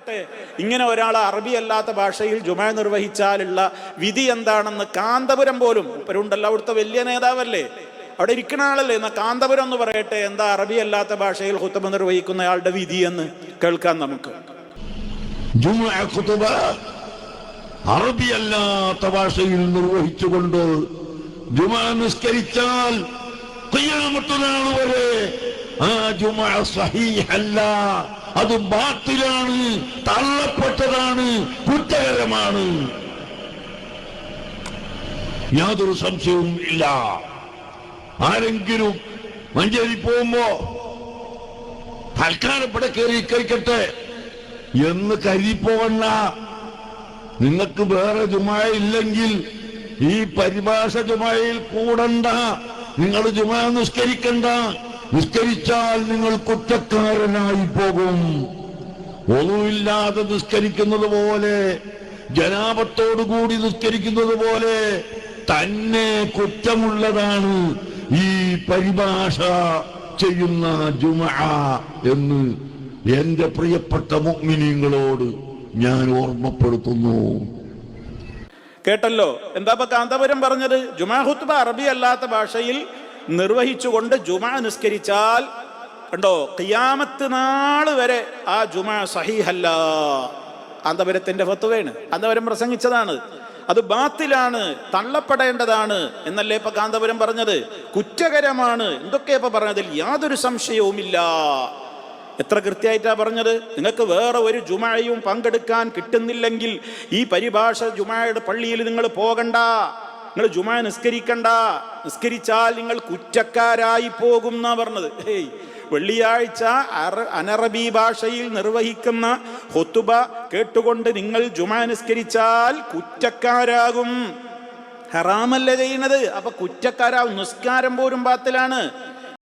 പറയട്ടെ, ഇങ്ങനെ ഒരാൾ അറബി അല്ലാത്ത ഭാഷയിൽ ജുമാ നിർവഹിച്ചാലുള്ള വിധി എന്താണെന്ന് കാന്തപുരം പോലും, ഉപ്പരുണ്ടല്ലോ അവിടുത്തെ വലിയ നേതാവല്ലേ, അവിടെ ഇരിക്കുന്ന ആളല്ലേ, എന്നാ കാന്തപുരം എന്ന് പറയട്ടെ എന്താ അറബി അല്ലാത്ത ഭാഷയിൽ ഖുത്ബ നിർവഹിക്കുന്നയാളുടെ വിധി എന്ന് കേൾക്കാൻ നമുക്ക്. ജുമുഅ ഖുത്ബ അറബി അല്ലാത്ത ഭാഷയിൽ നിർവഹിച്ചുകൊണ്ട് ജുമുഅ നിസ്കരിച്ചാൽ ഖിയാമത്ത് നാൾ വരെ ആ ജുമുഅ സ്വഹീഹല്ല, അത് ബാത്തിലാണ്, തള്ളപ്പെട്ടതാണ്, കുറ്റകരമാണ്. യാതൊരു സംശയവും ഇല്ല. ആരെങ്കിലും മഞ്ചേരി പോകുമ്പോ തൽക്കാലം ഇവിടെ കയറി കഴിക്കട്ടെ എന്ന് കരുതിപ്പോകണ്ട. നിങ്ങൾക്ക് വേറെ ജുമാ ഇല്ലെങ്കിൽ ഈ പരിഭാഷ ജുമായിൽ കൂടണ്ട, നിങ്ങൾ ജുമാ നിസ്കരിക്കണ്ട. നിസ്കരിച്ചാൽ നിങ്ങൾ കുറ്റക്കാരനായി പോകും. ഒന്നുമില്ലാതെ നിസ്കരിക്കുന്നത് പോലെ, ജനാപത്തോടുകൂടി നിസ്കരിക്കുന്നത് പോലെ തന്നെ കുറ്റമുള്ളതാണ് ഈ പരിഭാഷ ചെയ്യുന്ന ജുമുഅ എന്ന് എന്റെ പ്രിയപ്പെട്ട മുഅ്മിനീങ്ങളോട് ഞാൻ ഓർമ്മപ്പെടുത്തുന്നു. കേട്ടല്ലോ എന്താ ഇപ്പൊ കാന്തപുരം പറഞ്ഞത്? ജുമാ ഖുത്ബ അറബി അല്ലാത്ത ഭാഷയിൽ നിർവഹിച്ചുകൊണ്ട് ജുമാ നിസ്കരിച്ചാൽ കണ്ടോ, ഖിയാമത്ത് നാൾ വരെ ആ ജുമാ സഹീഹല്ല. കാന്തപുരത്തിന്റെ ഫത്വയാണ്, കാന്തപുരം പ്രസംഗിച്ചതാണ്. അത് ബാത്തിലാണ്, തള്ളപ്പെടേണ്ടതാണ് എന്നല്ലേ ഇപ്പൊ കാന്തപുരം പറഞ്ഞത്. കുറ്റകരമാണ് എന്തൊക്കെയാ ഇപ്പൊ പറഞ്ഞതിൽ യാതൊരു സംശയവുമില്ല. എത്ര കൃത്യമായിട്ടാ പറഞ്ഞത്. നിങ്ങൾക്ക് വേറെ ഒരു ജുമായും പങ്കെടുക്കാൻ കിട്ടുന്നില്ലെങ്കിൽ ഈ പരിഭാഷ ജുമായുടെ പള്ളിയിൽ നിങ്ങൾ പോകണ്ട, നിങ്ങൾ ജുമാ നിസ്കരിക്കണ്ട. നിസ്കരിച്ചാൽ നിങ്ങൾ കുറ്റക്കാരായി പോകും എന്നാ പറഞ്ഞത്. വെള്ളിയാഴ്ച അനറബി ഭാഷയിൽ നിർവഹിക്കുന്ന ഖുത്ബ കേട്ടുകൊണ്ട് നിങ്ങൾ ജുമാ നിസ്കരിച്ചാൽ കുറ്റക്കാരാകും. ഹറാമല്ലേ ചെയ്യുന്നത്, അപ്പൊ കുറ്റക്കാരാവും. നിസ്കാരം പോലും ബാത്തിലാണ്.